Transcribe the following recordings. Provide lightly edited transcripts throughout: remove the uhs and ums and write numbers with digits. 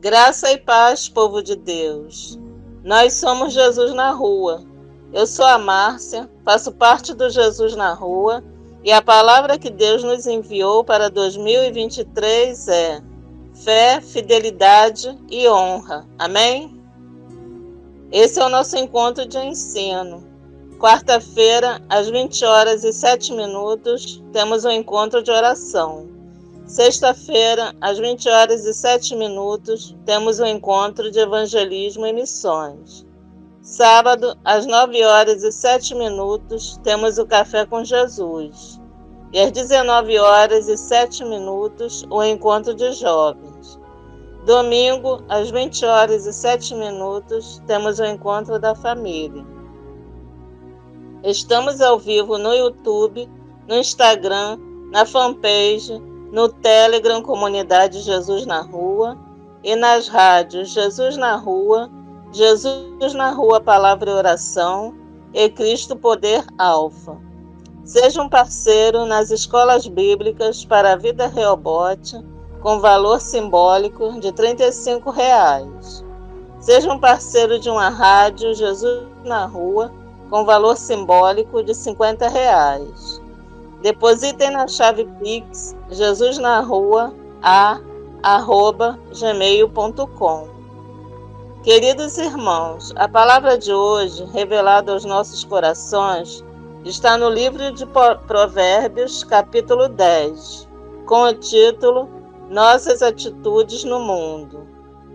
Graça e paz, povo de Deus. Nós somos Jesus na Rua. Eu sou a Márcia, faço parte do Jesus na Rua e a palavra que Deus nos enviou para 2023 é fé, fidelidade e honra. Amém? Esse é o nosso encontro de ensino. Quarta-feira, às 20h07, temos um encontro de oração. Sexta-feira, às 20h07, temos um encontro de evangelismo e missões. Sábado, às 9h07, temos o Café com Jesus. E às 19h07, o encontro de jovens. Domingo, às 20h07, temos o encontro da família. Estamos ao vivo no YouTube, no Instagram, na fanpage, no Telegram Comunidade Jesus na Rua e nas rádios Jesus na Rua Palavra e Oração e Cristo Poder Alfa. Seja um parceiro nas escolas bíblicas para a Vida Rehobote com valor simbólico de R$ 35. Seja um parceiro de uma rádio Jesus na Rua com valor simbólico de R$ 50. Depositem na chave Pix jesusnarrua@gmail.com. Queridos irmãos, a palavra de hoje, revelada aos nossos corações, está no livro de Provérbios, capítulo 10, com o título Nossas Atitudes no Mundo,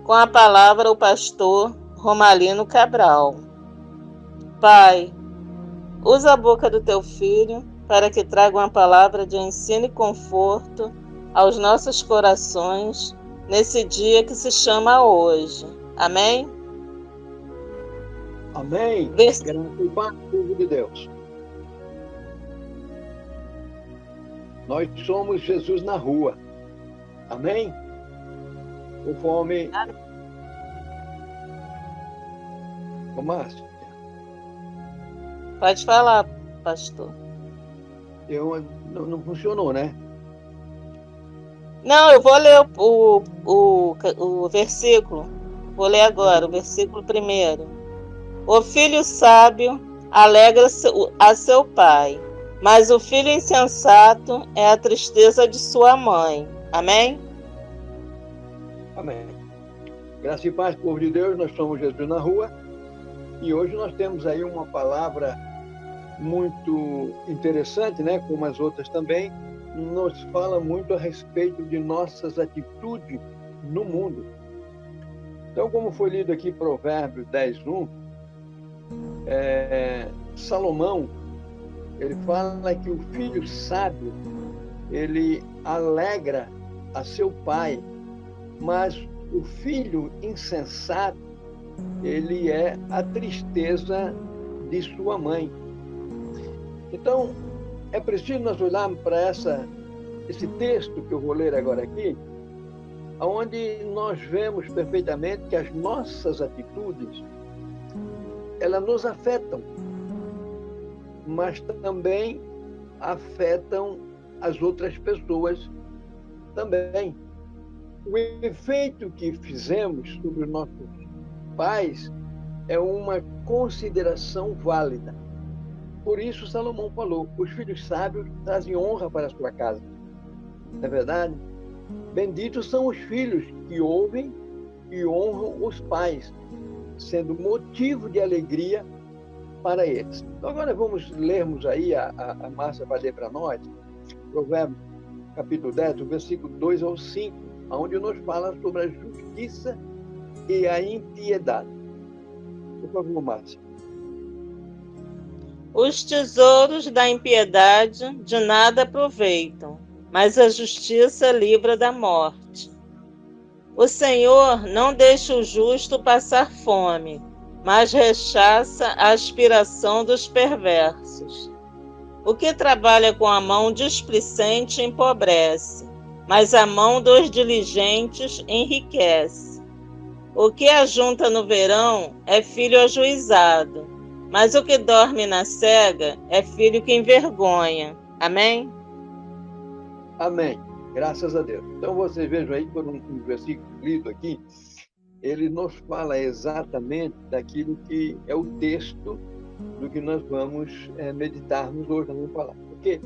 com a palavra o pastor Romalino Cabral. Pai, usa a boca do teu filho para que traga uma palavra de ensino e conforto aos nossos corações nesse dia que se chama hoje. Amém? Amém. Graça e paz, povo de Deus. Nós somos Jesus na Rua. Amém? Conforme... Ô, Márcio. Pode falar, pastor. Não funcionou, né? Não, eu vou ler o versículo. Vou ler agora, o versículo 1. O filho sábio alegra a seu pai, mas o filho insensato é a tristeza de sua mãe. Amém? Amém. Graça e paz, povo de Deus, nós somos Jesus na Rua e hoje nós temos aí uma palavra muito interessante, né? Como as outras também, nos fala muito a respeito de nossas atitudes no mundo. Então, como foi lido aqui Provérbios 10:1, Salomão, ele fala que o filho sábio, ele alegra a seu pai, mas o filho insensato, ele é a tristeza de sua mãe. Então, é preciso nós olharmos para esse texto que eu vou ler agora aqui, onde nós vemos perfeitamente que as nossas atitudes, elas nos afetam, mas também afetam as outras pessoas também. O efeito que fizemos sobre os nossos pais é uma consideração válida. Por isso, Salomão falou, os filhos sábios trazem honra para a sua casa. Não é verdade? Benditos são os filhos que ouvem e honram os pais, sendo motivo de alegria para eles. Então, agora vamos lermos aí, a Márcia vai ler para nós, Provérbios, capítulo 10, do versículo 2 ao 5, onde nos fala sobre a justiça e a impiedade. Por favor, Márcia. Os tesouros da impiedade de nada aproveitam, mas a justiça livra da morte. O Senhor não deixa o justo passar fome, mas rechaça a aspiração dos perversos. O que trabalha com a mão displicente empobrece, mas a mão dos diligentes enriquece. O que ajunta no verão é filho ajuizado, mas o que dorme na cega é filho que envergonha. Amém? Amém. Graças a Deus. Então, vocês vejam aí, por um versículo lido aqui, ele nos fala exatamente daquilo que é o texto do que nós vamos meditarmos hoje, nós vamos falar. Porque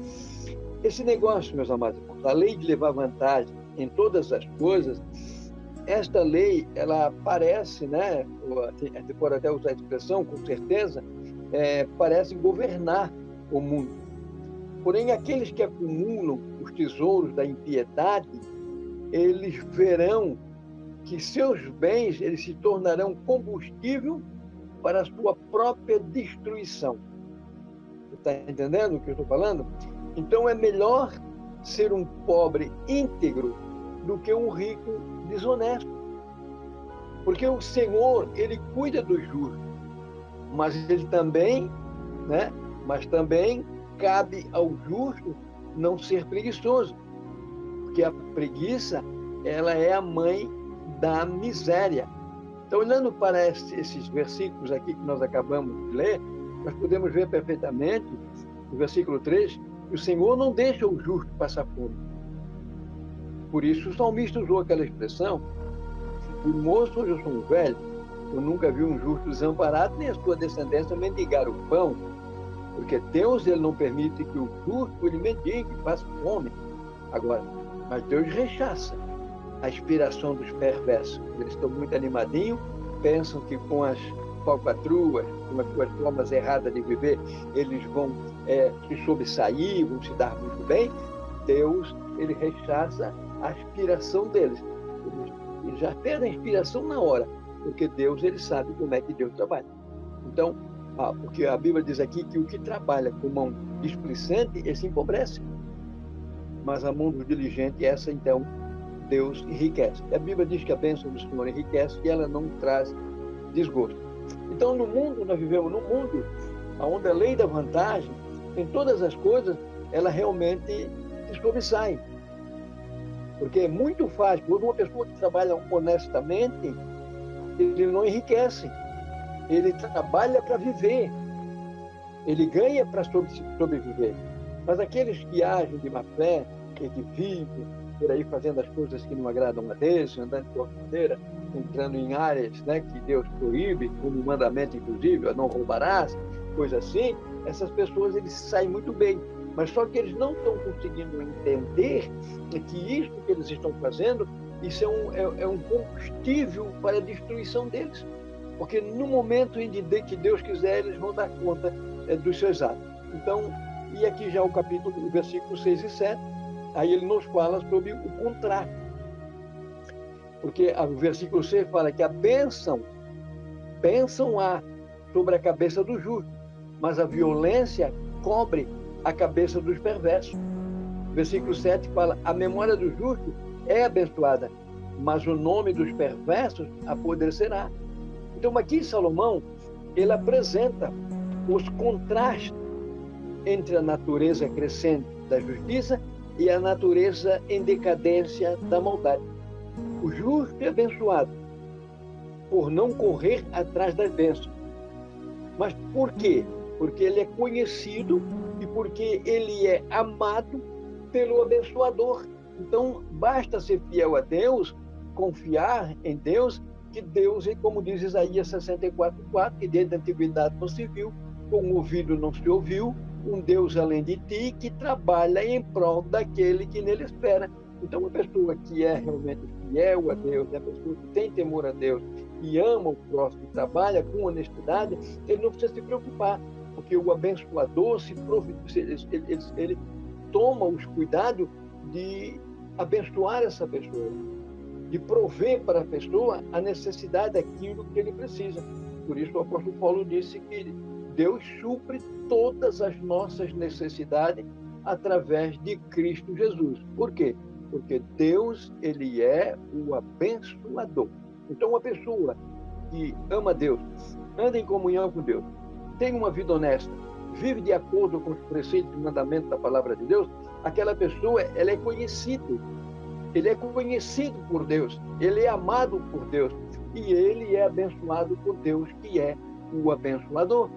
esse negócio, meus amados irmãos, a lei de levar vantagem em todas as coisas, esta lei, ela parece, né, você pode até usar a expressão, com certeza, parece governar o mundo. Porém, aqueles que acumulam os tesouros da impiedade, eles verão que seus bens eles se tornarão combustível para a sua própria destruição. Você está entendendo o que eu estou falando? Então, é melhor ser um pobre íntegro do que um rico desonesto. Porque o Senhor, ele cuida do justo, mas ele também, né? Mas também cabe ao justo não ser preguiçoso, porque a preguiça, ela é a mãe da miséria. Então, olhando para esses versículos aqui que nós acabamos de ler, nós podemos ver perfeitamente, no versículo 3, que o Senhor não deixa o justo passar fome. Por isso, o salmista usou aquela expressão: por moço, hoje eu sou um velho, eu nunca vi um justo desamparado, nem a sua descendência mendigar o pão. Porque Deus, ele não permite que o justo ele mendigue, faça fome. Agora, mas Deus rechaça a inspiração dos perversos. Eles estão muito animadinhos, pensam que com as falcatruas, com as suas formas erradas de viver, eles vão se sobressair, vão se dar muito bem. Deus, ele rechaça a inspiração deles. Eles já perdem a inspiração na hora, porque Deus, ele sabe como é que Deus trabalha. Então, porque a Bíblia diz aqui que o que trabalha com mão displicente, esse empobrece. Mas a mão do diligente, essa então, Deus enriquece. E a Bíblia diz que a bênção do Senhor enriquece e ela não traz desgosto. Então, no mundo, nós vivemos num mundo onde a lei da vantagem, em todas as coisas, ela realmente se sobressai. Porque é muito fácil, quando uma pessoa que trabalha honestamente, ele não enriquece. Ele trabalha para viver. Ele ganha para sobreviver. Mas aqueles que agem de má fé, que vivem por aí fazendo as coisas que não agradam a Deus, andando de qualquer maneira, entrando em áreas, né, que Deus proíbe, como mandamento inclusive, não roubarás, coisa assim, essas pessoas eles saem muito bem. Mas só que eles não estão conseguindo entender que isso que eles estão fazendo, isso é um combustível para a destruição deles. Porque no momento em que Deus quiser, eles vão dar conta dos seus atos. Então, e aqui já o capítulo, o versículo 6 e 7, aí ele nos fala sobre o contrário. Porque o versículo 6 fala que a bênção há sobre a cabeça do justo, mas a violência cobre a cabeça dos perversos. O versículo 7 fala: a memória do justo é abençoada, mas o nome dos perversos apodrecerá. Então, aqui Salomão, ele apresenta os contrastes entre a natureza crescente da justiça e a natureza em decadência da maldade. O justo é abençoado por não correr atrás das bênçãos. Mas por quê? Porque ele é conhecido e porque ele é amado pelo abençoador. Então, basta ser fiel a Deus, confiar em Deus, que Deus, como diz Isaías 64:4, que desde a antiguidade não se viu, com o ouvido não se ouviu, um Deus além de ti, que trabalha em prol daquele que nele espera. Então, uma pessoa que é realmente fiel a Deus, uma pessoa que tem temor a Deus e ama o próximo, e trabalha com honestidade, ele não precisa se preocupar, porque o abençoador ele toma os cuidados de abençoar essa pessoa, de prover para a pessoa a necessidade daquilo que ele precisa. Por isso o apóstolo Paulo disse que Deus supre todas as nossas necessidades através de Cristo Jesus. Por quê? Porque Deus, ele é o abençoador. Então, uma pessoa que ama Deus, anda em comunhão com Deus, tem uma vida honesta, vive de acordo com os preceitos e mandamentos da palavra de Deus, aquela pessoa, ela é conhecida. Ele é conhecido por Deus, ele é amado por Deus e ele é abençoado por Deus, que é o abençoador.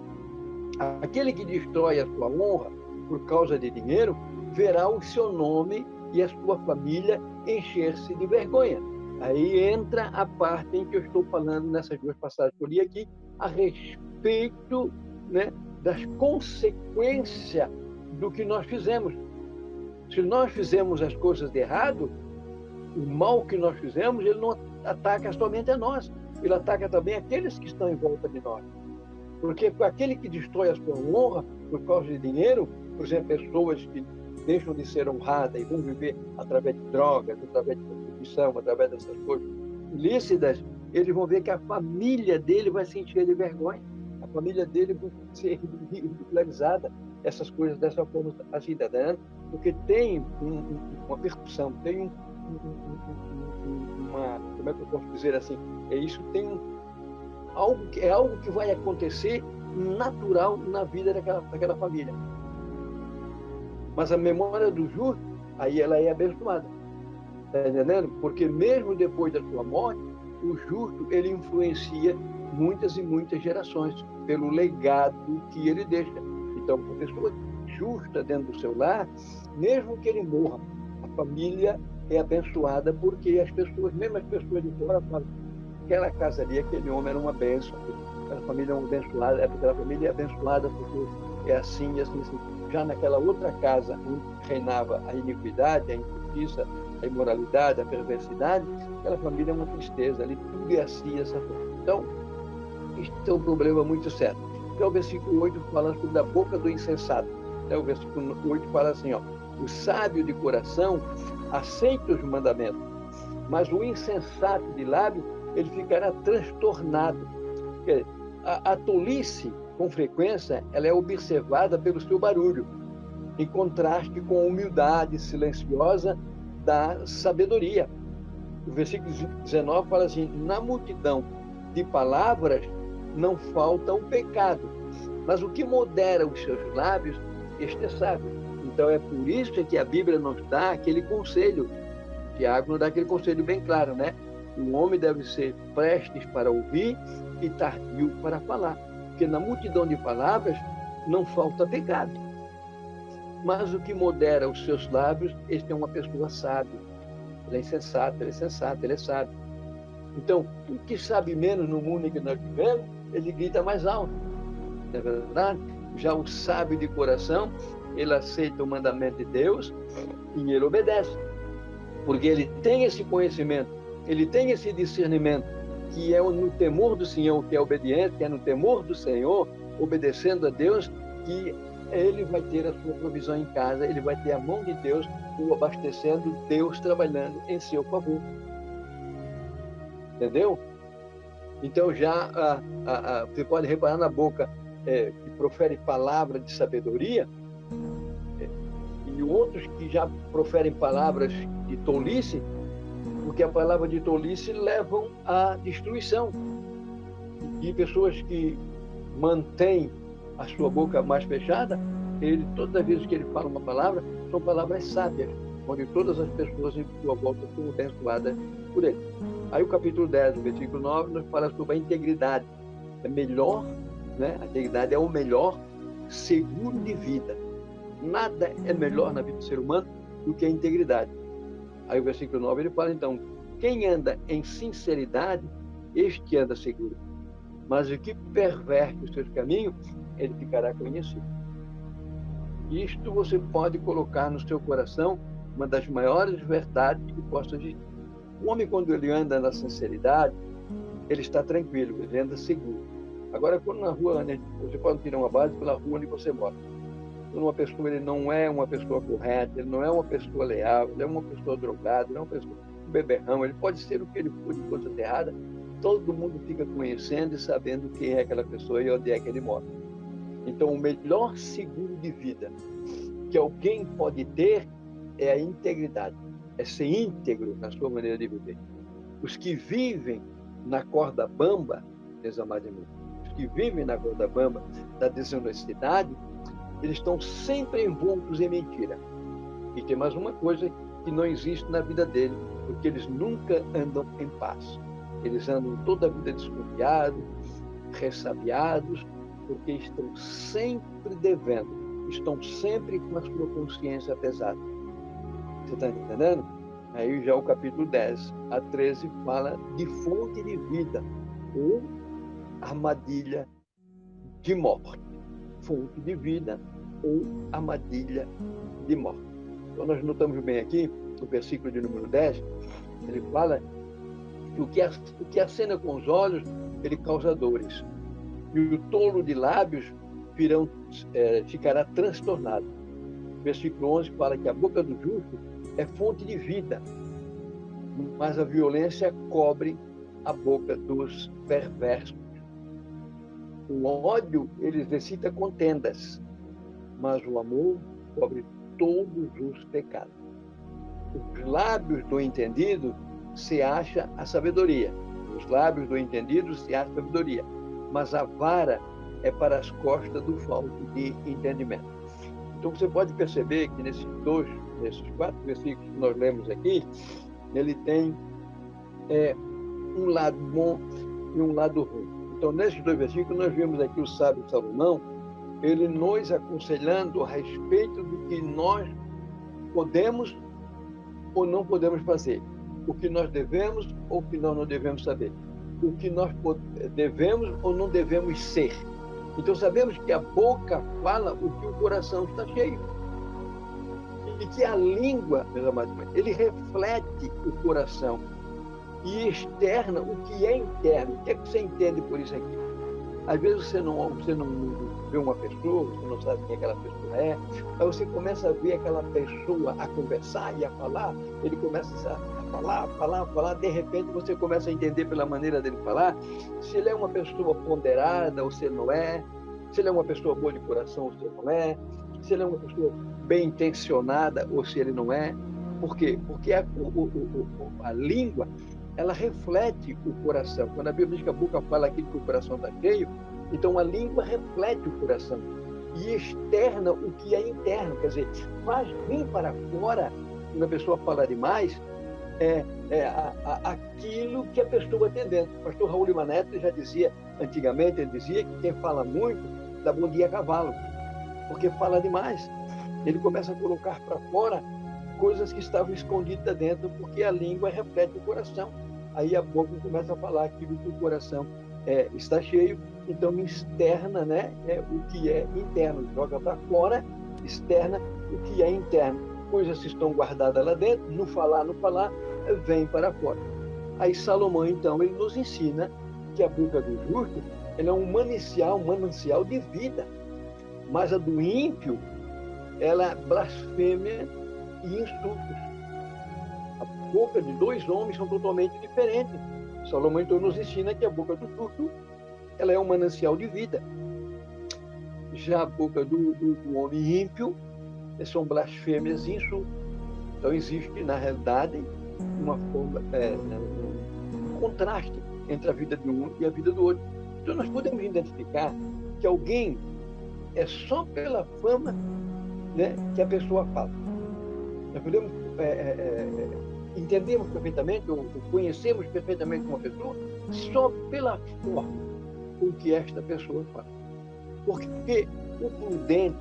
Aquele que destrói a sua honra por causa de dinheiro, verá o seu nome e a sua família encher-se de vergonha. Aí entra a parte em que eu estou falando nessas duas passagens que eu li aqui, a respeito, né, das consequências do que nós fizemos. Se nós fizemos as coisas de errado, o mal que nós fizemos, ele não ataca somente a nós, ele ataca também aqueles que estão em volta de nós. Porque aquele que destrói a sua honra por causa de dinheiro, por exemplo, pessoas que deixam de ser honradas e vão viver através de drogas, através de prostituição, através dessas coisas ilícitas, eles vão ver que a família dele vai se encher de vergonha. A família dele vai ser ridicularizada, essas coisas dessa forma assim, tá vendo? Porque tem uma percussão, tem uma, como é que eu posso dizer assim? Isso tem algo que vai acontecer natural na vida daquela família. Mas a memória do justo, aí ela é abençoada. Está entendendo? Porque mesmo depois da sua morte, o justo, ele influencia muitas e muitas gerações pelo legado que ele deixa. Então, uma pessoa justa dentro do seu lar, mesmo que ele morra, a família é abençoada, porque as pessoas, mesmo as pessoas de fora, falam: aquela casa ali, aquele homem era uma bênção, aquela família é uma abençoada, aquela família é abençoada porque é assim, assim, assim. Já naquela outra casa onde reinava a iniquidade, a injustiça, a imoralidade, a perversidade, aquela família é uma tristeza, ali tudo é assim, dessa forma. Então, isso é um problema muito sério. Então, o versículo 8 fala sobre a boca do insensato. Então, o versículo 8 fala assim, ó: o sábio de coração aceita os mandamentos, mas o insensato de lábio, ele ficará transtornado. A tolice, com frequência, ela é observada pelo seu barulho, em contraste com a humildade silenciosa da sabedoria. O versículo 19 fala assim: na multidão de palavras não falta o pecado, mas o que modera os seus lábios, este é sábio. Então é por isso que a Bíblia nos dá aquele conselho. Tiago nos dá aquele conselho bem claro, né? O homem deve ser prestes para ouvir e tardio para falar, porque na multidão de palavras não falta pecado. Mas o que modera os seus lábios, este é uma pessoa sábia. Ele é insensato, ele é sensato, ele é sábio. Então, o que sabe menos no mundo em que nós vivemos, ele grita mais alto. Não é verdade? Já o sábio de coração, ele aceita o mandamento de Deus e ele obedece. Porque ele tem esse conhecimento, ele tem esse discernimento, que é no temor do Senhor, que é obediente, que é no temor do Senhor, obedecendo a Deus, que ele vai ter a sua provisão em casa, ele vai ter a mão de Deus o abastecendo, Deus trabalhando em seu favor. Entendeu? Então já você pode reparar na boca que profere palavra de sabedoria, e outros que já proferem palavras de tolice, porque a palavra de tolice levam à destruição. E pessoas que mantêm a sua boca mais fechada, todas as vezes que ele fala uma palavra, são palavras sábias, onde todas as pessoas em sua volta são abençoadas por ele. Aí o capítulo 10, o versículo 9, nos fala sobre a integridade. É melhor, né? A integridade é o melhor seguro de vida. Nada é melhor na vida do ser humano do que a integridade. Aí o versículo 9 ele fala então: quem anda em sinceridade, este anda seguro. Mas o que perverte os seus caminhos, ele ficará conhecido. Isto você pode colocar no seu coração uma das maiores verdades que possa existir. O homem, quando ele anda na sinceridade, ele está tranquilo, ele anda seguro. Agora, quando na rua, né, você pode tirar uma base pela rua onde você mora. Quando uma pessoa ele não é uma pessoa correta, ele não é uma pessoa leal, ele é uma pessoa drogada, ele é uma pessoa um beberrão, ele pode ser o que ele for de coisa errada, todo mundo fica conhecendo e sabendo quem é aquela pessoa e onde é que ele mora. Então, o melhor seguro de vida que alguém pode ter é a integridade, é ser íntegro na sua maneira de viver. Os que vivem na corda bamba, meus amados irmãos, os que vivem na corda bamba da desonestidade, eles estão sempre envoltos em mentira. E tem mais uma coisa que não existe na vida deles, porque eles nunca andam em paz. Eles andam toda a vida desconfiados, ressabiados, porque estão sempre devendo, estão sempre com a sua consciência pesada. Você está entendendo? Aí já o capítulo 10 a 13 fala de fonte de vida ou armadilha de morte. Fonte de vida ou armadilha de morte. Então nós notamos bem aqui, no versículo de número 10, ele fala que o que acena com os olhos, ele causa dores. E o tolo de lábios ficará transtornado. Versículo 11 fala que a boca do justo é fonte de vida, mas a violência cobre a boca dos perversos. O ódio, ele exercita contendas, mas o amor cobre todos os pecados. Os lábios do entendido se acha a sabedoria. Os lábios do entendido se acha a sabedoria. Mas a vara é para as costas do falto de entendimento. Então você pode perceber que nesses 4 versículos que nós lemos aqui, ele tem um lado bom e um lado ruim. Então, nesses 2 versículos, nós vemos aqui o sábio Salomão, ele nos aconselhando a respeito do que nós podemos ou não podemos fazer, o que nós devemos ou o que nós não devemos saber, o que nós devemos ou não devemos ser. Então, sabemos que a boca fala o que o coração está cheio. E que a língua, meus amados, ele reflete o coração e externa o que é interno. O que é que você entende por isso aqui? Às vezes você não vê uma pessoa, você não sabe quem aquela pessoa é, aí você começa a ver aquela pessoa a conversar e a falar, ele começa a falar, de repente você começa a entender pela maneira dele falar, se ele é uma pessoa ponderada ou se ele não é, se ele é uma pessoa boa de coração ou se ele não é, se ele é uma pessoa bem intencionada ou se ele não é. Por quê? Porque a língua, ela reflete o coração. Quando a Bíblia diz que a boca fala aquilo que o coração está cheio, então a língua reflete o coração e externa o que é interno, quer dizer, faz vir para fora, quando a pessoa fala demais, aquilo que a pessoa tem dentro. O pastor Raul Lima Neto já dizia, antigamente, ele dizia que quem fala muito dá bom dia a cavalo, porque fala demais. Ele começa a colocar para fora coisas que estavam escondidas dentro, porque a língua reflete o coração. Aí a boca começa a falar aquilo que o coração está cheio, então externa, né, o que é interno, joga para fora, externa o que é interno. Coisas que estão guardadas lá dentro, no falar, vem para fora. Aí Salomão, então, ele nos ensina que a boca do justo ela é um manancial de vida, mas a do ímpio, ela é blasfêmia e insultos. A boca de 2 homens são totalmente diferentes. Salomão então nos ensina que a boca do justo ela é um manancial de vida. Já a boca do homem ímpio são blasfêmias e insultos. Então existe, na realidade, uma forma, um contraste entre a vida de um e a vida do outro. Então nós podemos identificar que alguém é só pela fama, né, que a pessoa fala. Nós podemos entendemos perfeitamente, ou conhecemos perfeitamente uma pessoa só pela forma com que esta pessoa fala. Porque o prudente,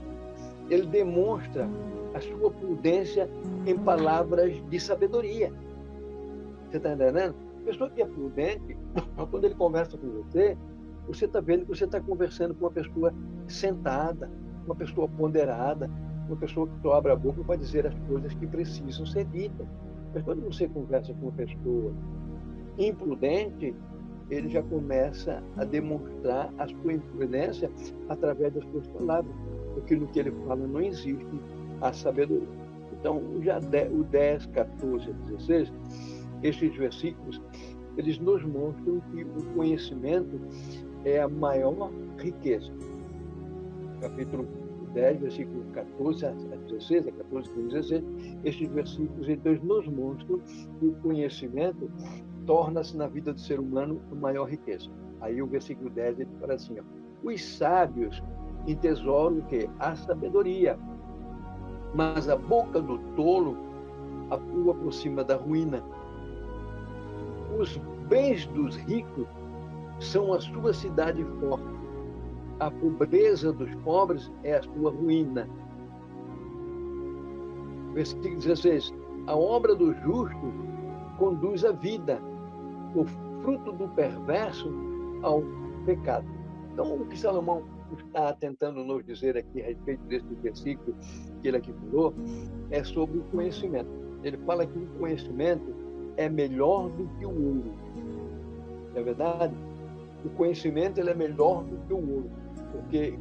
ele demonstra a sua prudência em palavras de sabedoria. Você está entendendo? A pessoa que é prudente, quando ele conversa com você está vendo que você está conversando com uma pessoa sentada, uma pessoa ponderada, uma pessoa que só abre a boca para dizer as coisas que precisam ser ditas. Mas quando você conversa com uma pessoa imprudente, ele já começa a demonstrar a sua imprudência através das suas palavras, porque no que ele fala não existe a sabedoria. Então, já o 10, 14 a 16, esses versículos, eles nos mostram que o conhecimento é a maior riqueza. Capítulo 10, versículo 14 a 16, 14 a 16, estes versículos eles nos mostram que o conhecimento torna-se na vida do ser humano a maior riqueza. Aí o versículo 10 ele fala assim, os sábios entesouram o quê? A sabedoria, mas a boca do tolo o aproxima da ruína. Os bens dos ricos são a sua cidade forte. A pobreza dos pobres é a sua ruína. Versículo 16. A obra do justo conduz à vida, o fruto do perverso ao pecado. Então, o que Salomão está tentando nos dizer aqui a respeito desse versículo que ele aqui falou é sobre o conhecimento. Ele fala que o conhecimento é melhor do que o ouro. Não é verdade? O conhecimento ele é melhor do que o ouro, porque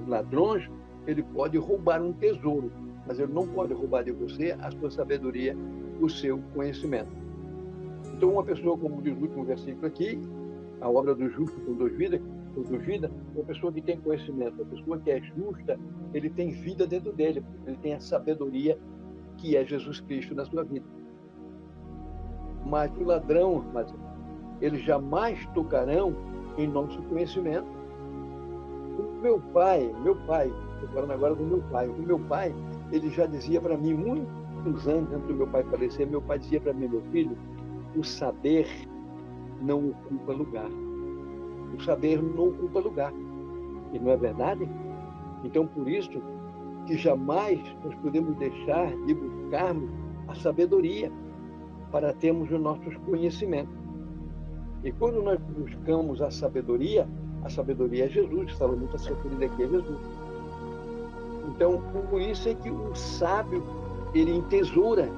os ladrões ele pode roubar um tesouro, mas ele não pode roubar de você a sua sabedoria, o seu conhecimento. Então, uma pessoa, como diz o último versículo aqui, a obra do justo conduz vida, uma pessoa que tem conhecimento, uma pessoa que é justa, ele tem vida dentro dele, ele tem a sabedoria que é Jesus Cristo na sua vida. Mas o ladrão, eles jamais tocarão em nosso conhecimento. O meu pai, estou falando agora do meu pai, o meu pai, ele já dizia para mim, muitos anos antes do meu pai falecer, meu pai dizia para mim, meu filho, o saber não ocupa lugar. O saber não ocupa lugar. E não é verdade? Então, por isso que jamais nós podemos deixar de buscarmos a sabedoria para termos os nossos conhecimentos. E quando nós buscamos a sabedoria é Jesus. Salomão está se referindo aqui a Jesus. Então, por isso é que o sábio, ele entesoura,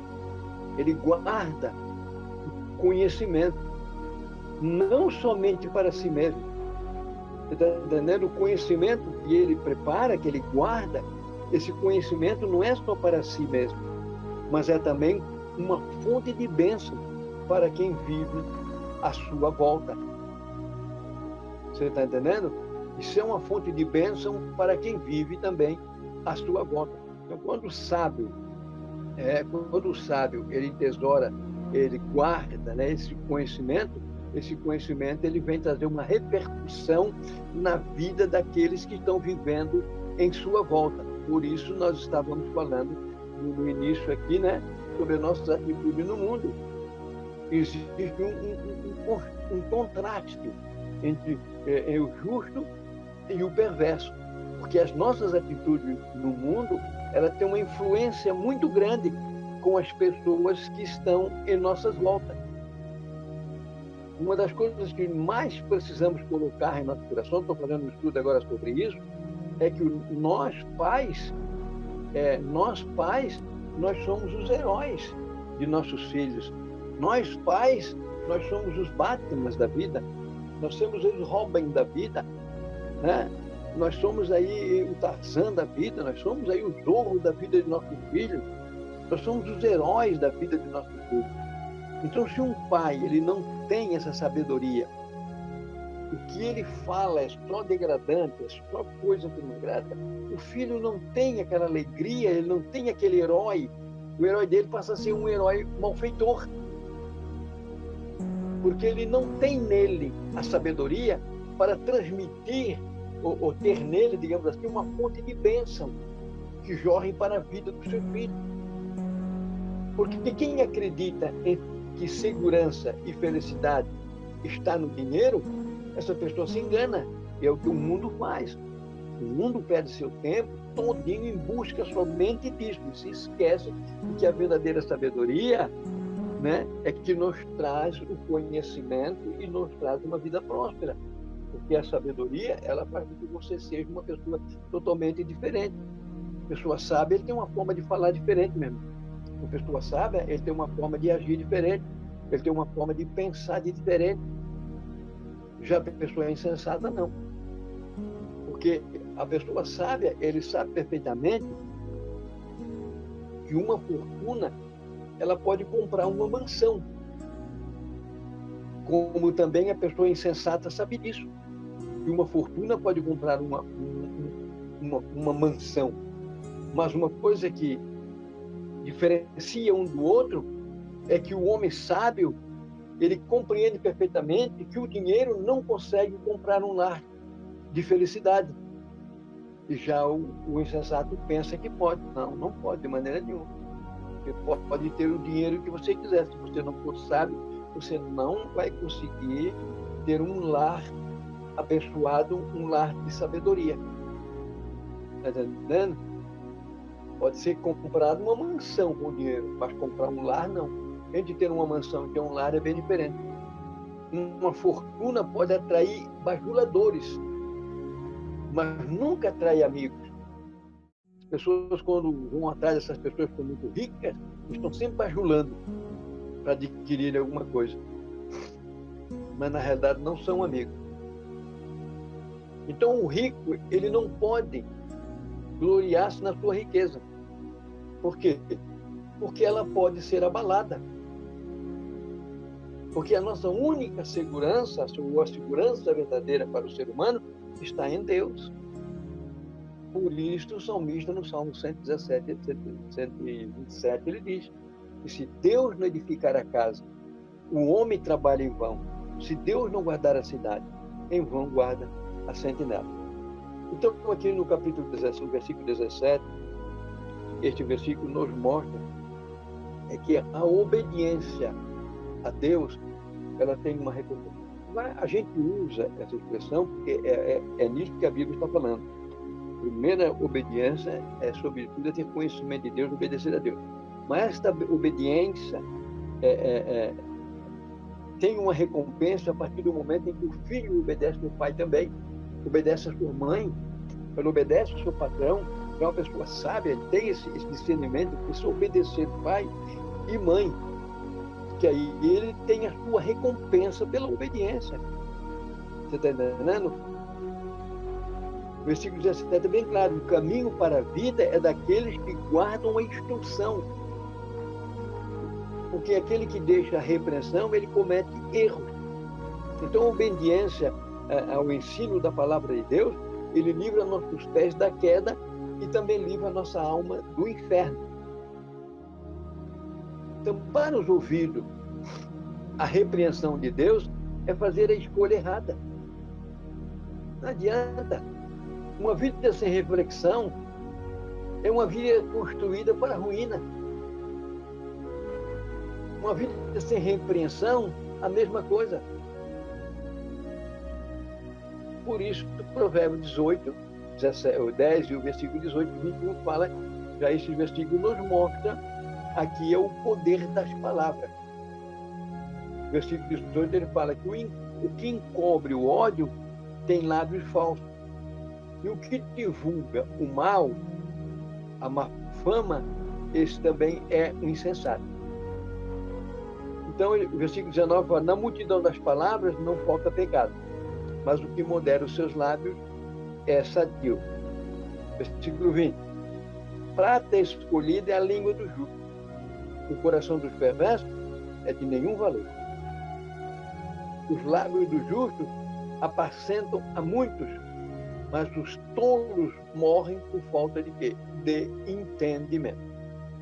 ele guarda o conhecimento, não somente para si mesmo. Você está entendendo? O conhecimento que ele prepara, que ele guarda, esse conhecimento não é só para si mesmo, mas é também uma fonte de bênção para quem vive à sua volta. Você está entendendo? Isso é uma fonte de bênção para quem vive também à sua volta. Então, quando o sábio ele entesoura, ele guarda, né, esse conhecimento ele vem trazer uma repercussão na vida daqueles que estão vivendo em sua volta. Por isso nós estávamos falando no início aqui, né, sobre nossas atitudes no mundo. Existe um contraste entre o justo e o perverso, porque as nossas atitudes no mundo ela tem uma influência muito grande com as pessoas que estão em nossas voltas. Uma das coisas que mais precisamos colocar em nosso coração, estou fazendo um estudo agora sobre isso, é que nós pais, nós somos os heróis de nossos filhos. Nós pais, nós somos os Batmans da vida, nós somos os Robin da vida, né? Nós somos aí o Tarzan da vida, nós somos aí o Zorro da vida de nossos filhos, nós somos os heróis da vida de nossos filhos. Então, se um pai ele não tem essa sabedoria, o que ele fala é só degradante, é só coisa que não agrada, o filho não tem aquela alegria, ele não tem aquele herói, o herói dele passa a ser um herói malfeitor, porque ele não tem nele a sabedoria para transmitir ou ter nele, digamos assim, uma fonte de bênção que jorre para a vida do seu filho. Porque quem acredita em que segurança e felicidade está no dinheiro, essa pessoa se engana. E é o que o mundo faz. O mundo perde seu tempo todinho em busca somente disso. E se esquece de que a verdadeira sabedoria, né, é que nos traz o conhecimento e nos traz uma vida próspera. Porque a sabedoria, ela faz com que você seja uma pessoa totalmente diferente. A pessoa sábia, ele tem uma forma de falar diferente mesmo. Uma pessoa sábia, ele tem uma forma de agir diferente. Ele tem uma forma de pensar de diferente. Já a pessoa insensata, não. Porque a pessoa sábia, ele sabe perfeitamente que uma fortuna, ela pode comprar uma mansão. Como também a pessoa insensata sabe disso. Que uma fortuna pode comprar uma mansão. Mas uma coisa que diferencia um do outro é que o homem sábio, ele compreende perfeitamente que o dinheiro não consegue comprar um lar de felicidade. E já o insensato pensa que pode. Não, não pode de maneira nenhuma. Você pode ter o dinheiro que você quiser. Se você não for sábio, você não vai conseguir ter um lar abençoado, um lar de sabedoria. Está entendendo? Pode ser comprado uma mansão com dinheiro, mas comprar um lar, não. Entre ter uma mansão e ter um lar é bem diferente. Uma fortuna pode atrair bajuladores, mas nunca atrai amigos. As pessoas, quando vão atrás dessas pessoas que são muito ricas, estão sempre bajulando para adquirir alguma coisa. Mas, na realidade, não são amigos. Então, o rico, ele não pode gloriar-se na sua riqueza. Por quê? Porque ela pode ser abalada. Porque a nossa única segurança, ou a segurança verdadeira para o ser humano, está em Deus. Por isso, o salmista, no Salmo 117, 127, ele diz que se Deus não edificar a casa, o homem trabalha em vão. Se Deus não guardar a cidade, em vão guarda a sentinela. Então, aqui no capítulo 17, versículo 17, este versículo nos mostra que a obediência a Deus, ela tem uma recompensa. A gente usa essa expressão porque é nisso que a Bíblia está falando. A primeira obediência é, sobretudo, ter conhecimento de Deus, obedecer a Deus. Mas esta obediência tem uma recompensa a partir do momento em que o filho obedece ao pai também, obedece à sua mãe, ele obedece ao seu patrão. É uma pessoa sábia, ele tem esse discernimento, precisa obedecer pai e mãe, que aí ele tem a sua recompensa pela obediência. Você está entendendo? O versículo 17 é bem claro: o caminho para a vida é daqueles que guardam a instrução. Porque aquele que deixa a repreensão, ele comete erros. Então, a obediência ao ensino da palavra de Deus, ele livra nossos pés da queda e também livra a nossa alma do inferno. Então, para os ouvidos, a repreensão de Deus é fazer a escolha errada. Não adianta. Uma vida sem reflexão é uma vida construída para a ruína. Uma vida sem repreensão, a mesma coisa. Por isso, o provérbio 18, 10 e o versículo 18, 21 fala, já esse versículo nos mostra, aqui é o poder das palavras. O versículo 18, ele fala que o que encobre o ódio tem lábios falsos. E o que divulga o mal, a má fama, esse também é um insensato. Então, o versículo 19 fala: na multidão das palavras não falta pecado, mas o que modera os seus lábios é sadio. Versículo 20: prata escolhida é a língua do justo, o coração dos perversos é de nenhum valor. Os lábios do justo apacentam a muitos, mas os tolos morrem por falta de quê? De entendimento.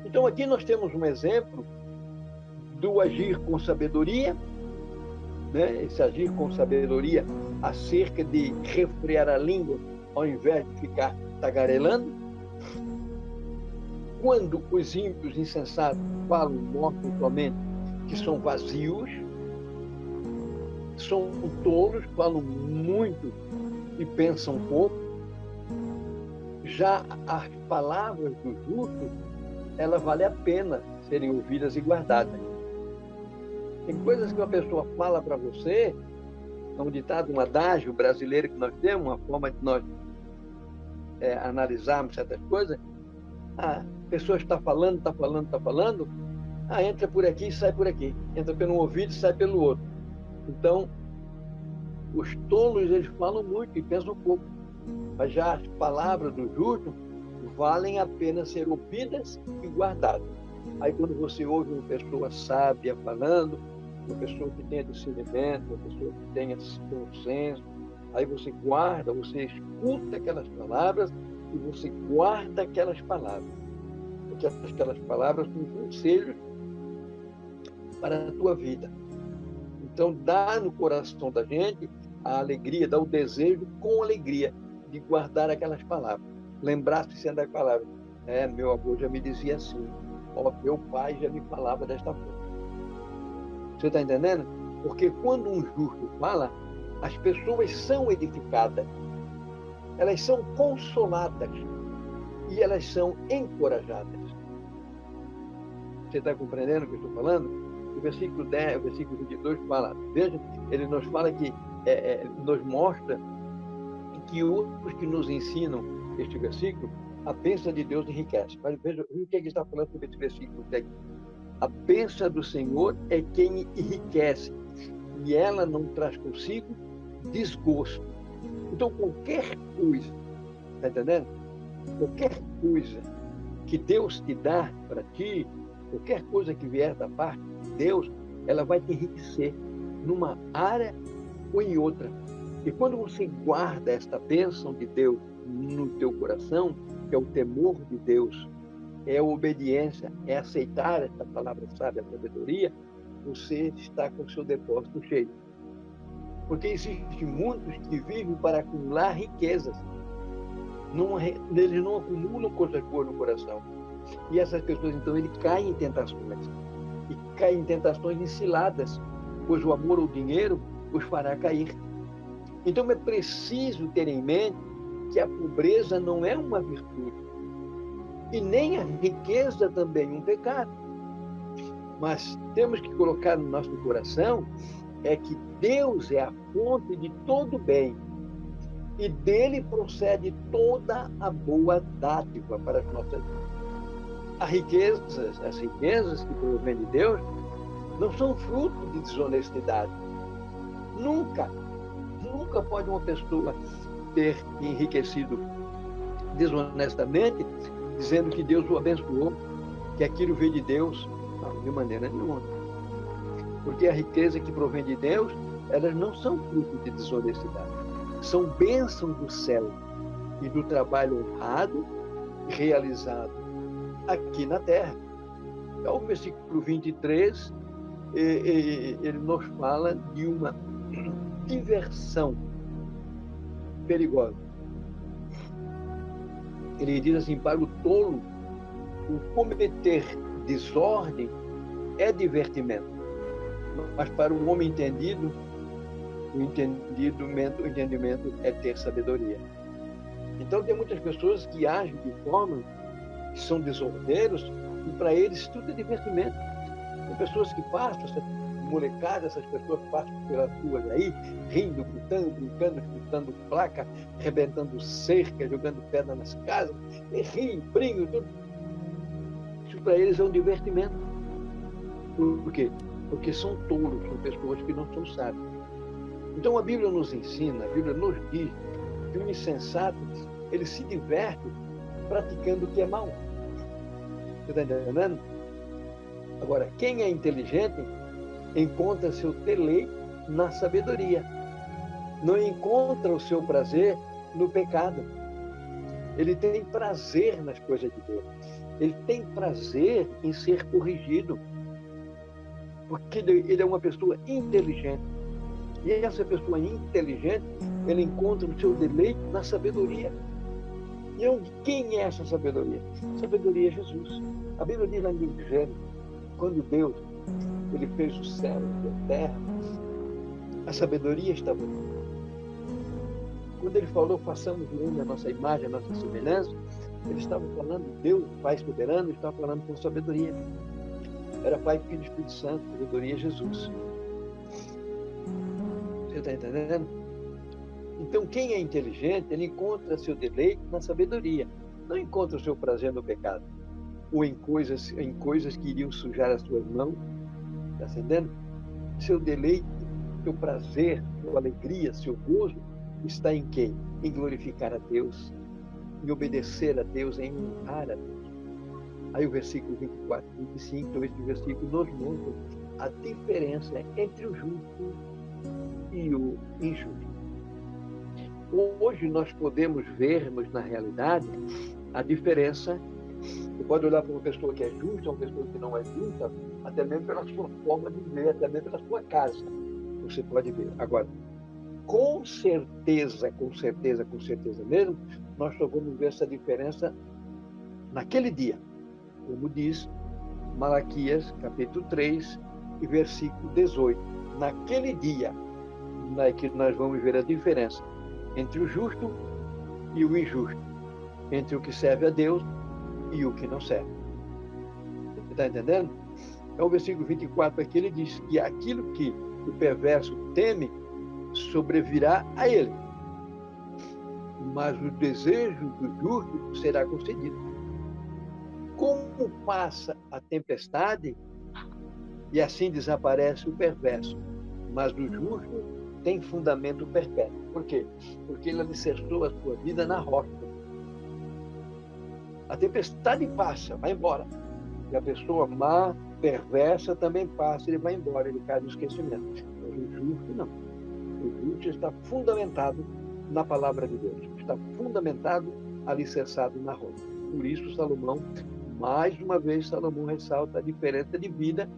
Então, aqui nós temos um exemplo do agir com sabedoria, né? Esse agir com sabedoria acerca de refrear a língua ao invés de ficar tagarelando. Quando os ímpios insensatos falam, mostram somente que são vazios, são tolos, falam muito e pensam pouco. Já as palavras do justo, ela vale a pena serem ouvidas e guardadas. Tem coisas que uma pessoa fala para você, é um ditado, um adágio brasileiro que nós temos, uma forma de nós analisarmos certas coisas. A pessoa está falando, entra por aqui e sai por aqui. Entra pelo ouvido e sai pelo outro. Então, os tolos, eles falam muito e pensam pouco. Mas já as palavras do justo valem a pena ser ouvidas e guardadas. Aí, quando você ouve uma pessoa sábia falando, uma pessoa que tenha discernimento, uma pessoa que tenha bom senso, aí você guarda, você escuta aquelas palavras e você guarda aquelas palavras. Porque aquelas palavras são conselhos para a tua vida. Então, dá no coração da gente a alegria, dá o desejo com alegria de guardar aquelas palavras. Lembrar-se sempre das palavras. Meu avô já me dizia assim. Meu pai já me falava desta forma. Você está entendendo? Porque quando um justo fala, as pessoas são edificadas. Elas são consoladas. e elas são encorajadas. Você está compreendendo o que eu estou falando? O versículo 10, o versículo 22 fala, veja, ele nos fala que, nos mostra que os que nos ensinam este versículo, a bênção de Deus enriquece. Mas veja o que ele está falando sobre esse versículo aqui. A bênção do Senhor é quem enriquece, e ela não traz consigo desgosto. Então, qualquer coisa, está entendendo? Qualquer coisa que Deus te dá para ti, qualquer coisa que vier da parte de Deus, ela vai te enriquecer numa área ou em outra. E quando você guarda esta bênção de Deus no teu coração, que é o temor de Deus, é a obediência, é aceitar esta palavra sábia, a sabedoria, você está com o seu depósito cheio. Porque existem muitos que vivem para acumular riquezas. Eles não acumulam coisas boas no coração. E essas pessoas, então, eles caem em tentações. E caem em tentações enciladas, pois o amor ao dinheiro os fará cair. Então, é preciso ter em mente que a pobreza não é uma virtude. E nem a riqueza também um pecado. Mas temos que colocar no nosso coração é que Deus é a fonte de todo bem. E dele procede toda a boa dádiva para as nossas vidas. As riquezas que provêm de Deus, não são fruto de desonestidade. Nunca pode uma pessoa ter enriquecido desonestamente, dizendo que Deus o abençoou, que aquilo veio de Deus. Não, de maneira nenhuma. Porque a riqueza que provém de Deus, elas não são fruto de desonestidade. São bênçãos do céu e do trabalho honrado realizado aqui na terra. Então, o versículo 23, ele nos fala de uma diversão perigosa. Ele diz assim, para o tolo, o cometer desordem é divertimento, mas para o homem entendido, o entendimento é ter sabedoria. Então, tem muitas pessoas que agem de forma que são desordeiros e para eles tudo é divertimento. Tem pessoas que passam, essa molecada, essas pessoas passam pelas ruas aí, rindo, gritando, brincando, chutando placa, arrebentando cerca, jogando pedra nas casas, e riem, brincam, tudo. Isso para eles é um divertimento. Por quê? Porque são tolos, são pessoas que não são sábios. Então a Bíblia nos ensina, a Bíblia nos diz que o insensato, ele se diverte praticando o que é mal. Você está entendendo? Agora, quem é inteligente encontra seu deleite na sabedoria. Não encontra o seu prazer no pecado. Ele tem prazer nas coisas de Deus. Ele tem prazer em ser corrigido. Porque ele é uma pessoa inteligente. E essa pessoa inteligente, ela encontra o seu deleite na sabedoria. E quem é essa sabedoria? Sabedoria é Jesus. A Bíblia diz lá no livro de Gênesis, quando Deus ele fez o céu e a terra, a sabedoria estava ali. Quando ele falou, façamos o homem a nossa imagem, a nossa semelhança, ele estava falando, Deus, Pai soberano, estava falando com sabedoria. Era Pai, Filho e Espírito Santo, sabedoria é Jesus. Você está entendendo? Então, quem é inteligente, ele encontra seu deleite na sabedoria. Não encontra o seu prazer no pecado. Ou em coisas que iriam sujar as suas mãos. Está entendendo? Seu deleite, seu prazer, sua alegria, seu gozo, está em quem? Em glorificar a Deus, em obedecer a Deus, em honrar a Deus. Aí o versículo 24 e 25, esse versículo nos mostra a diferença entre o justo e o injusto. Hoje nós podemos vermos na realidade a diferença. Você pode olhar para uma pessoa que é justa, uma pessoa que não é justa, até mesmo pela sua forma de viver, até mesmo pela sua casa. Você pode ver. Agora, com certeza mesmo, nós só vamos ver essa diferença naquele dia. Como diz Malaquias, capítulo 3, e versículo 18. Naquele dia, que nós vamos ver a diferença entre o justo e o injusto. entre o que serve a Deus e o que não serve. Você está entendendo? É o versículo 24 aqui, ele diz que aquilo que o perverso teme sobrevirá a ele, mas o desejo do justo será concedido. Como passa a tempestade e assim desaparece o perverso, mas o justo tem fundamento perpétuo. Por quê? Porque ele alicerçou a sua vida na rocha. A tempestade passa, vai embora. E a pessoa má, perversa, também passa, ele vai embora, ele cai no esquecimento. Mas o justo não. O justo está fundamentado na palavra de Deus. Está fundamentado, alicerçado na rocha. Por isso, Salomão, mais uma vez, Salomão ressalta a diferença de vida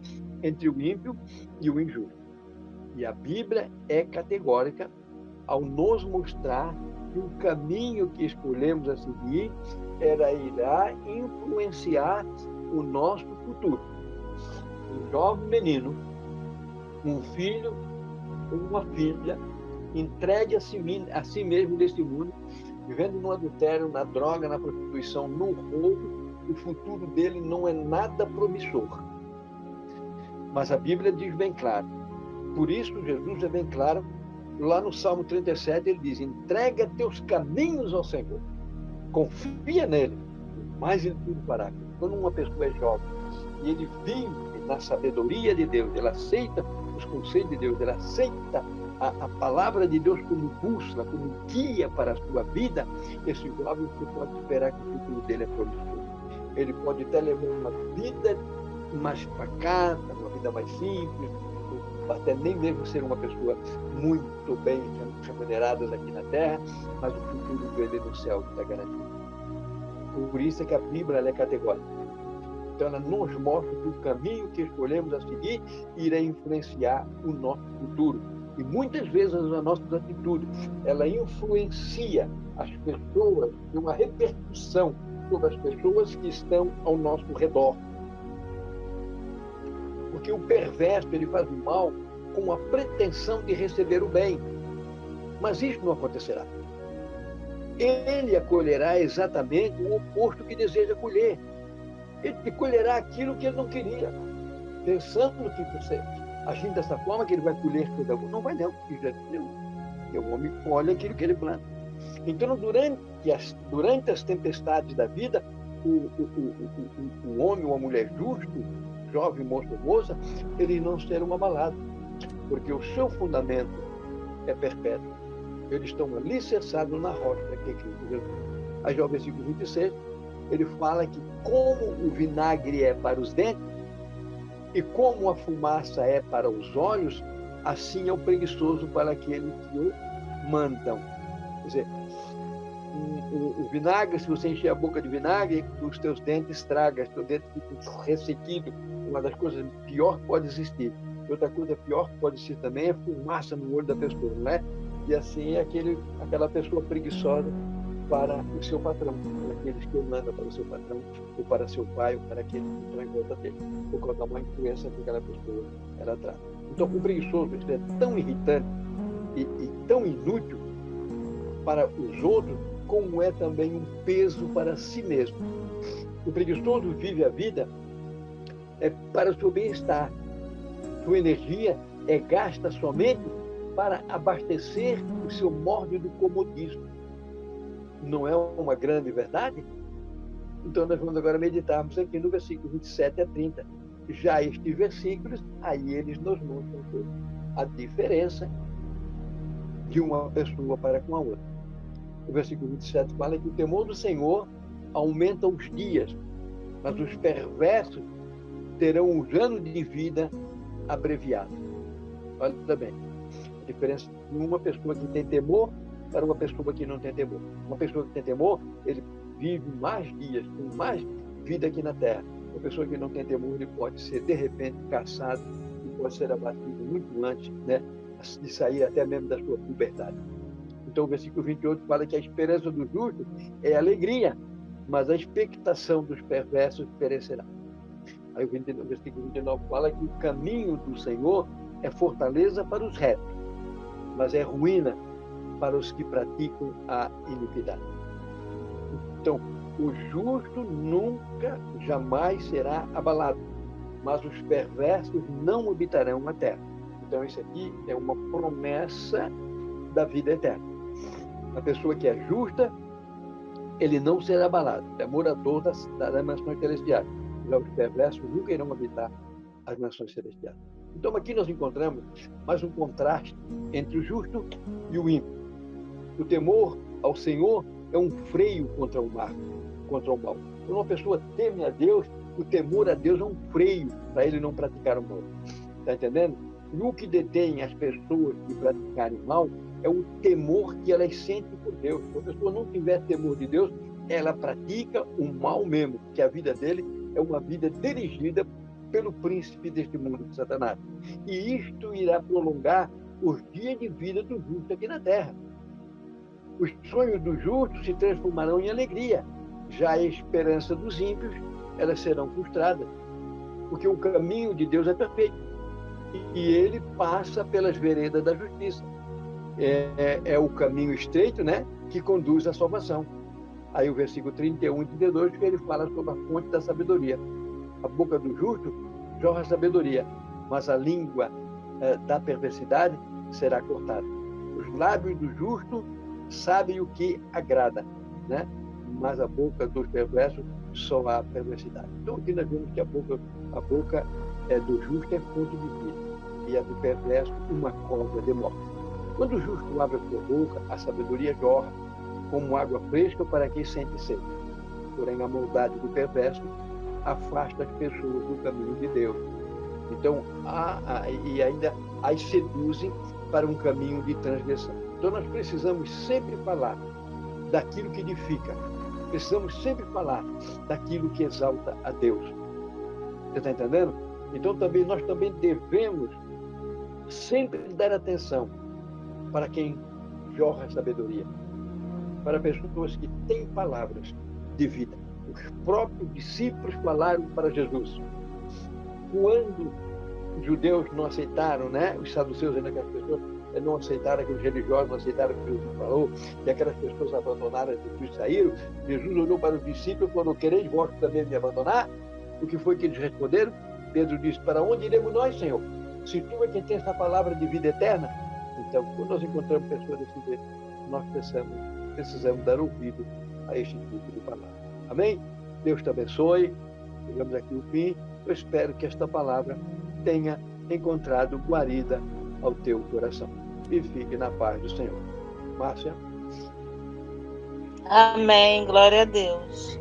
entre o ímpio e o injusto. E a Bíblia é categórica ao nos mostrar que o caminho que escolhemos a seguir irá influenciar o nosso futuro. Um jovem menino, um filho ou uma filha, entregue a si mesmo neste mundo, vivendo no adultério, na droga, na prostituição, no roubo, o futuro dele não é nada promissor. Mas a Bíblia diz bem claro. Por isso, Jesus é bem claro. Lá no Salmo 37, ele diz: entrega teus caminhos ao Senhor. Confia nele. Mas ele tudo fará. Quando uma pessoa é jovem e ele vive na sabedoria de Deus, ele aceita os conselhos de Deus, ele aceita a palavra de Deus como bússola, como guia para a sua vida, esse jovem, você pode esperar que o futuro dele é promissor. Ele pode até levar uma vida mais pacata, uma vida mais simples, até nem mesmo ser uma pessoa muito bem remunerada aqui na terra, mas o futuro dele no céu está garantido. Por isso é que a Bíblia é categórica. Então ela nos mostra que o caminho que escolhemos a seguir irá influenciar o nosso futuro. E muitas vezes as nossas atitudes, ela influencia as pessoas, tem uma repercussão sobre as pessoas que estão ao nosso redor. Porque o perverso, ele faz o mal com a pretensão de receber o bem. Mas isso não acontecerá. Ele acolherá exatamente o oposto que deseja colher. Ele colherá aquilo que ele não queria, pensando que você, agindo dessa forma, que ele vai colher coisa boa. Não vai não, porque já deu. Porque o homem colhe aquilo que ele planta. Então, durante as tempestades da vida, o homem ou a mulher justo, jovem, moço ou moça, eles não serão abalados, porque o seu fundamento é perpétuo. Eles estão alicerçados na rocha, que é Cristo Jesus. Aí já o versículo 26, ele fala que como o vinagre é para os dentes e como a fumaça é para os olhos, assim é o preguiçoso para aqueles que o mandam. Quer dizer, o vinagre, se você encher a boca de vinagre, os teus dentes estragam, os teus dentes ficam ressequidos. Uma das coisas pior que pode existir. Outra coisa pior que pode existir também é fumaça no olho da pessoa, não é? E assim é aquela pessoa preguiçosa para o seu patrão, para aqueles que o mandam para o seu patrão, ou para seu pai, ou para aqueles que estão em volta dele, por causa da má influência que aquela pessoa ela traz. Então, o preguiçoso é tão irritante e tão inútil para os outros, como é também um peso para si mesmo. O preguiçoso vive a vida para o seu bem-estar. Sua energia é gasta somente para abastecer o seu mórbido comodismo. Não é uma grande verdade? Então nós vamos agora meditarmos aqui no versículo 27 a 30. Já estes versículos, aí eles nos mostram a diferença de uma pessoa para com a outra. O versículo 27 fala que o temor do Senhor aumenta os dias, mas os perversos terão os anos de vida abreviados. Olha bem, a diferença de uma pessoa que tem temor para uma pessoa que não tem temor. Uma pessoa que tem temor, ele vive mais dias, com mais vida aqui na terra. Uma pessoa que não tem temor, ele pode ser, de repente, caçado e pode ser abatido muito antes, né, de sair até mesmo da sua puberdade. Então, o versículo 28 fala que a esperança do justo é alegria, mas a expectação dos perversos perecerá. Aí o versículo 29 fala que o caminho do Senhor é fortaleza para os retos, mas é ruína para os que praticam a iniquidade. Então, o justo nunca, jamais será abalado, mas os perversos não habitarão na terra. Então, isso aqui é uma promessa da vida eterna. A pessoa que é justa, ele não será abalado, é morador das nações celestiais. Já os perversos nunca irão habitar as nações celestiais. Então, aqui nós encontramos mais um contraste entre o justo e o ímpio. O temor ao Senhor é um freio contra o mal. Quando uma pessoa teme a Deus, o temor a Deus é um freio para ele não praticar o mal. Está entendendo? E o que detém as pessoas de praticarem mal é o temor que elas sentem por Deus. Se a pessoa não tiver temor de Deus, ela pratica o mal mesmo, porque a vida dele é uma vida dirigida pelo príncipe deste mundo, de Satanás. E isto irá prolongar os dias de vida do justo aqui na terra. Os sonhos do justo se transformarão em alegria. Já a esperança dos ímpios, elas serão frustradas. Porque o caminho de Deus é perfeito. E ele passa pelas veredas da justiça. É o caminho estreito, né, que conduz à salvação. Aí o versículo 31 e 32, que ele fala sobre a fonte da sabedoria. A boca do justo jorra sabedoria, mas a língua da perversidade será cortada. Os lábios do justo sabem o que agrada, né? Mas a boca dos perversos só há perversidade. Então aqui nós vemos que a boca do justo é fonte de vida e a do perverso uma cova de morte. Quando o justo abre a sua boca, a sabedoria jorra como água fresca para quem sente sede. Porém, a maldade do perverso afasta as pessoas do caminho de Deus. Então, e ainda as seduzem para um caminho de transgressão. Então, nós precisamos sempre falar daquilo que edifica. Precisamos sempre falar daquilo que exalta a Deus. Você está entendendo? Então, nós também devemos sempre dar atenção para quem jorra sabedoria, para pessoas que têm palavras de vida. Os próprios discípulos falaram para Jesus. Quando os judeus não aceitaram, né? Os saduceus, aquelas pessoas não aceitaram, aqueles religiosos não aceitaram o que Jesus falou, e aquelas pessoas abandonaram Jesus e saíram, Jesus olhou para os discípulos e falou: quereis vós também me abandonar? O que foi que eles responderam? Pedro disse: para onde iremos nós, Senhor? Se tu é quem tem essa palavra de vida eterna. Então, quando nós encontramos pessoas desse jeito, nós precisamos dar ouvido a este tipo de palavra. Amém? Deus te abençoe. Chegamos aqui ao fim. Eu espero que esta palavra tenha encontrado guarida ao teu coração. E fique na paz do Senhor. Márcia? Amém. Glória a Deus.